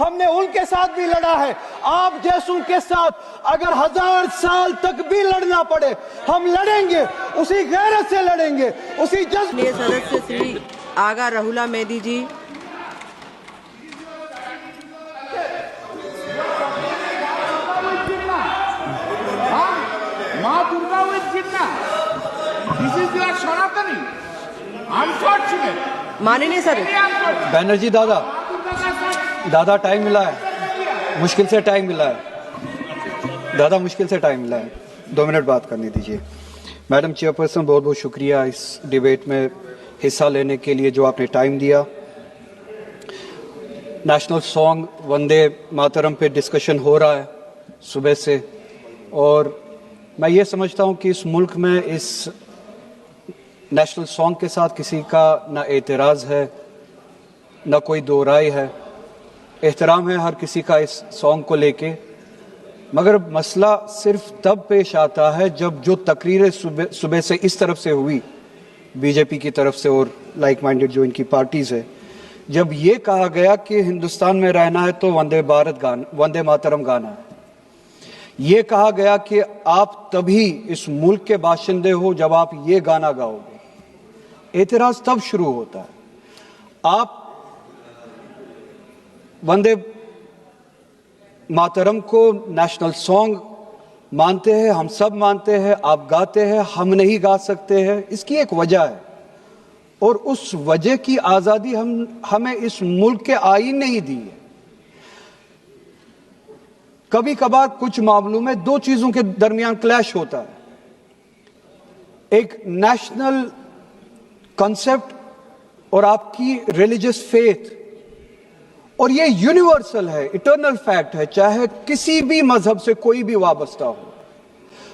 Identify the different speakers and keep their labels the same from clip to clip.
Speaker 1: हमने उनके साथ भी लड़ा है, आप जैसों के साथ अगर 1000 साल तक भी लड़ना पड़े हम लड़ेंगे, उसी गैरत से लड़ेंगे, उसी जज्बे।
Speaker 2: सदस्य श्री आगा राहुला मेदी जी।
Speaker 3: Ma Durga will Jinnah. This is your Sanatani. Unfortunate.
Speaker 2: माननीय सर
Speaker 1: बैनर्जी दादा टाइम मिला है, मुश्किल से टाइम मिला है दादा, मुश्किल से टाइम मिला है, 2 मिनट बात करने दीजिए। मैडम चेयरपर्सन, बहुत बहुत शुक्रिया इस डिबेट में हिस्सा लेने के लिए जो आपने टाइम दिया। नेशनल सॉन्ग वंदे मातरम पे डिस्कशन हो रहा है सुबह से, और मैं ये समझता हूँ कि इस मुल्क में इस नेशनल सॉन्ग के साथ किसी का ना एतराज़ है, ना कोई दो राय है। एहतराम है हर किसी का इस सॉन्ग को लेके, मगर मसला सिर्फ तब पेश आता है जब जो तकरीरें सुबह से इस तरफ से हुई, बीजेपी की तरफ से और लाइक माइंडेड जो इनकी पार्टीज़ है, जब ये कहा गया कि हिंदुस्तान में रहना है तो वंदे मातरम गाना है। ये कहा गया कि आप तभी इस मुल्क के बाशिंदे हो जब आप ये गाना गाओगे। एतराज तब शुरू होता है। आप वंदे मातरम को नेशनल सॉन्ग मानते हैं, हम सब मानते हैं, आप गाते हैं, हम नहीं गा सकते हैं। इसकी एक वजह है, और उस वजह की आज़ादी हमें इस मुल्क के आईन ने ही दी है। कभी कभार कुछ मामलों में 2 चीजों के दरमियान क्लैश होता है, एक नेशनल कॉन्सेप्ट और आपकी रिलीजियस फेथ, और ये यूनिवर्सल है, इटर्नल फैक्ट है, चाहे किसी भी मजहब से कोई भी वाबस्ता हो,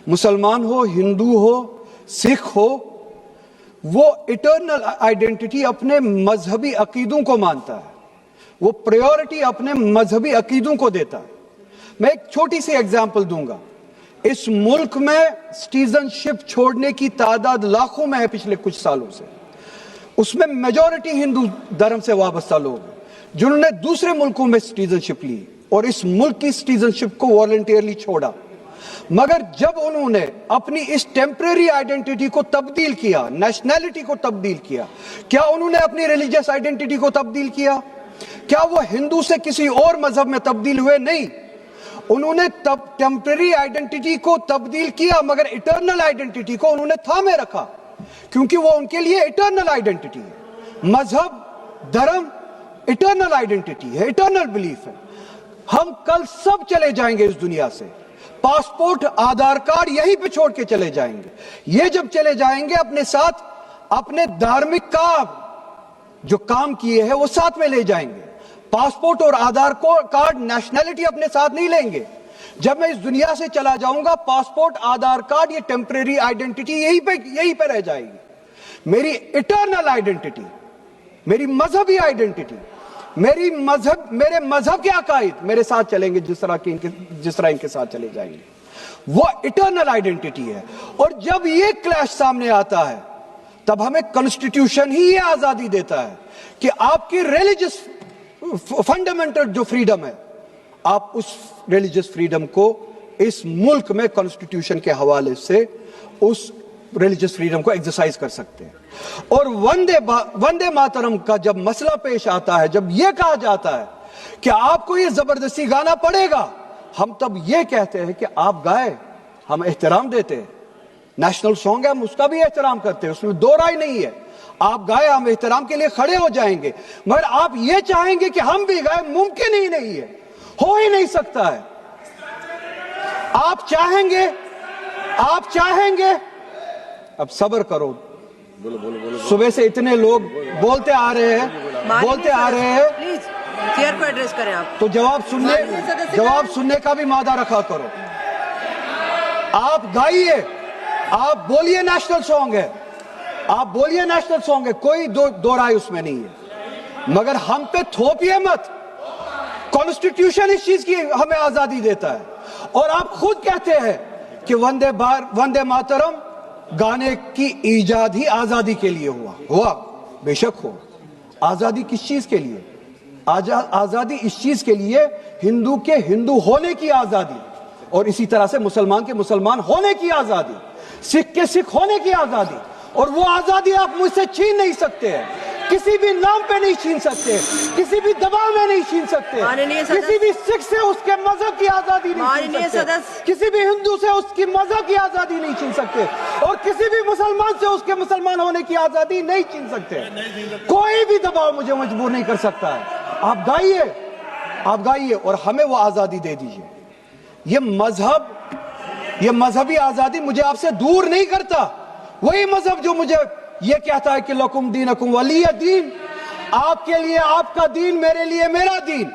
Speaker 1: मुसलमान हो, हिंदू हो, सिख हो, वो इटर्नल आइडेंटिटी अपने मजहबी अकीदों को मानता है, वो प्रायोरिटी अपने मजहबी अकीदों को देता है। मैं एक छोटी सी एग्जांपल दूंगा। इस मुल्क में सिटीजनशिप छोड़ने की तादाद लाखों में है पिछले कुछ सालों से, उसमें मेजॉरिटी हिंदू धर्म से वाबस्ता लोग हैं जिन्होंने दूसरे मुल्कों में सिटीजनशिप ली और इस मुल्क की सिटीजनशिप को वॉलंटियरली छोड़ा। मगर जब उन्होंने अपनी इस टेम्परेरी आइडेंटिटी को तब्दील किया, नेशनैलिटी को तब्दील किया, क्या उन्होंने अपनी रिलीजियस आइडेंटिटी को तब्दील किया? क्या वो हिंदू से किसी और मजहब में तब्दील हुए? नहीं, उन्होंने टेम्परेरी आइडेंटिटी को तब्दील किया, मगर इटर्नल आइडेंटिटी को उन्होंने थामे रखा, क्योंकि वो उनके लिए इटर्नल आइडेंटिटी है। मजहब, धर्म इटर्नल आइडेंटिटी है, इटर्नल बिलीफ है। हम कल सब चले जाएंगे इस दुनिया से, पासपोर्ट, आधार कार्ड यहीं पे छोड़ के चले जाएंगे। ये जब चले जाएंगे अपने साथ अपने धार्मिक जो काम किए हैं वो साथ में ले जाएंगे। पासपोर्ट और आधार कार्ड, नेशनैलिटी अपने साथ नहीं लेंगे। जब मैं इस दुनिया से चला जाऊंगा, पासपोर्ट, आधार कार्ड, ये टेम्परेरी आइडेंटिटी यहीं पे रह जाएगी। मेरी इटर्नल आइडेंटिटी, मेरी मजहबी आइडेंटिटी, मेरे मजहब के अकायद मेरे साथ चलेंगे, जिस तरह इनके साथ चले जाएंगे, वो इटर्नल आइडेंटिटी है। और जब ये क्लैश सामने आता है, तब हमें कॉन्स्टिट्यूशन ही ये आजादी देता है कि आपकी रिलीजियस फंडामेंटल जो फ्रीडम है, आप उस रिलीजियस फ्रीडम को इस मुल्क में कॉन्स्टिट्यूशन के हवाले से उस रिलीजियस फ्रीडम को एक्सरसाइज कर सकते हैं। और वंदे मातरम का जब मसला पेश आता है, जब यह कहा जाता है कि आपको यह जबरदस्ती गाना पड़ेगा, हम तब यह कहते हैं कि आप गाए, हम एहतराम देते हैं। नेशनल सॉन्ग है, हम उसका भी एहतराम करते हैं, उसमें 2 राय नहीं है। आप गाए, हम एहतराम के लिए खड़े हो जाएंगे, मगर आप ये चाहेंगे कि हम भी गाए, मुमकिन ही नहीं है, हो ही नहीं सकता है। आप चाहेंगे, अब सब्र करो। बोलो। सुबह से इतने लोग बोलते आ रहे हैं
Speaker 2: प्लीज चेयर को एड्रेस करें आप, तो
Speaker 1: जवाब सुनने का भी मादा रखा करो। आप गाइए, आप बोलिए नेशनल सॉन्ग है, आप बोलिए नेशनल सॉन्ग है, कोई दो राय उसमें नहीं है, मगर हम पे थोपिए मत। कॉन्स्टिट्यूशन इस चीज की हमें आजादी देता है, और आप खुद कहते हैं कि वंदे मातरम गाने की ईजाद ही आजादी के लिए हुआ। बेशक हो, आजादी किस चीज के लिए? آزادی اس چیز کے لیے ہندو کے ہندو ہونے کی آزادی، اور اسی طرح سے مسلمان کے مسلمان ہونے کی آزادی، سکھ کے سکھ ہونے کی آزادی، اور وہ آزادی آپ مجھ سے چھین نہیں سکتے ہیں، کسی بھی نام پہ نہیں چھین سکتے، کسی بھی دباؤ میں نہیں چھین سکتے، کسی بھی سکھ سے اس کے مذہب کی آزادی نہیں چھین سکتے، کسی بھی ہندو سے اس کی مذہب کی آزادی نہیں چھین سکتے، اور کسی بھی مسلمان سے اس کے مسلمان ہونے کی آزادی نہیں چھین سکتے۔ کوئی بھی دباؤ مجھے مجبور نہیں کر سکتا ہے۔ آپ گائیے اور ہمیں وہ آزادی دے دیجئے۔ یہ مذہبی آزادی مجھے آپ سے دور نہیں کرتا، وہی مذہب جو مجھے یہ کہتا ہے کہ لکم دینکم ولی دین، آپ کے لیے آپ کا دین، میرے لیے میرا دین،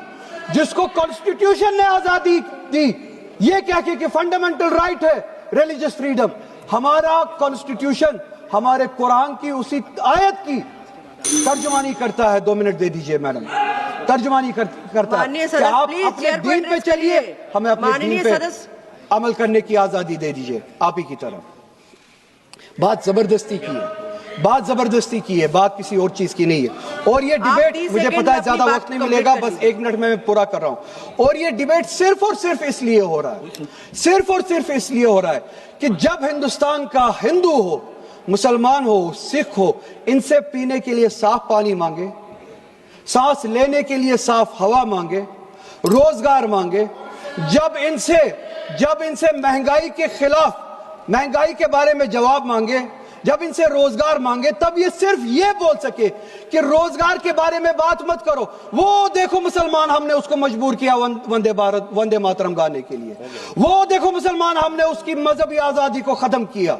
Speaker 1: جس کو کانسٹیٹیوشن نے آزادی دی، یہ کہہ کے کہ فنڈامنٹل رائٹ ہے ریلیجس فریڈم۔ ہمارا کانسٹیٹیوشن ہمارے قرآن کی اسی آیت کی ترجمانی کرتا ہے۔ 2 منٹ دے دیجئے میڈم، ترجمانی کرتا ہے کہ آپ اپنے دین پہ چلیے، ہمیں اپنے دین پہ عمل کرنے کی آزادی دے دیجئے۔ آپ ہی کی طرف بات زبردستی کی ہے، بات کسی اور چیز کی نہیں ہے۔ اور یہ ڈیبیٹ مجھے پتا ہے زیادہ وقت نہیں ملے گا، بس 1 منٹ میں پورا کر رہا ہوں۔ اور یہ ڈیبیٹ صرف اور صرف اس لیے ہو رہا ہے کہ جب ہندوستان کا ہندو ہو، مسلمان ہو، سکھ ہو، ان سے پینے کے لیے صاف پانی مانگے، سانس لینے کے لیے صاف ہوا مانگے، روزگار مانگے، جب ان سے مہنگائی کے خلاف، مہنگائی کے بارے میں جواب مانگے، جب ان سے روزگار مانگے، تب یہ صرف یہ بول سکے کہ روزگار کے بارے میں بات مت کرو، وہ دیکھو مسلمان ہم نے اس کو مجبور کیا وندے ماترم گانے کے لیے، وہ دیکھو مسلمان ہم نے اس کی مذہبی آزادی کو ختم کیا۔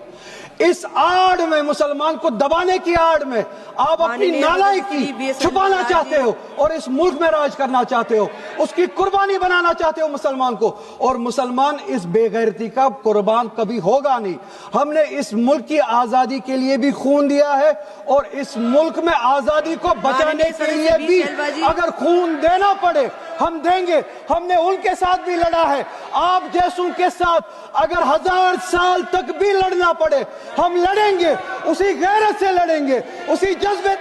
Speaker 1: اس آڑ میں، مسلمان کو دبانے کی آڑ میں آپ اپنی نالائکی چھپانا چاہتے ہو اور اس ملک میں راج کرنا چاہتے ہو، اس کی قربانی بنانا چاہتے ہو مسلمان کو، اور مسلمان اس بے غیرتی کا قربان کبھی ہوگا نہیں۔ ہم نے اس ملک کی آزادی کے لیے بھی خون دیا ہے، اور اس ملک میں آزادی کو بچانے کے لیے بھی اگر خون دینا پڑے ہم دیں گے۔ ہم نے ان کے ساتھ بھی لڑا ہے، آپ جیسوں کے ساتھ اگر 1000 سال تک بھی لڑنا پڑے ہم لڑیں گے، اسی غیرت سے لڑیں گے، اسی جذبے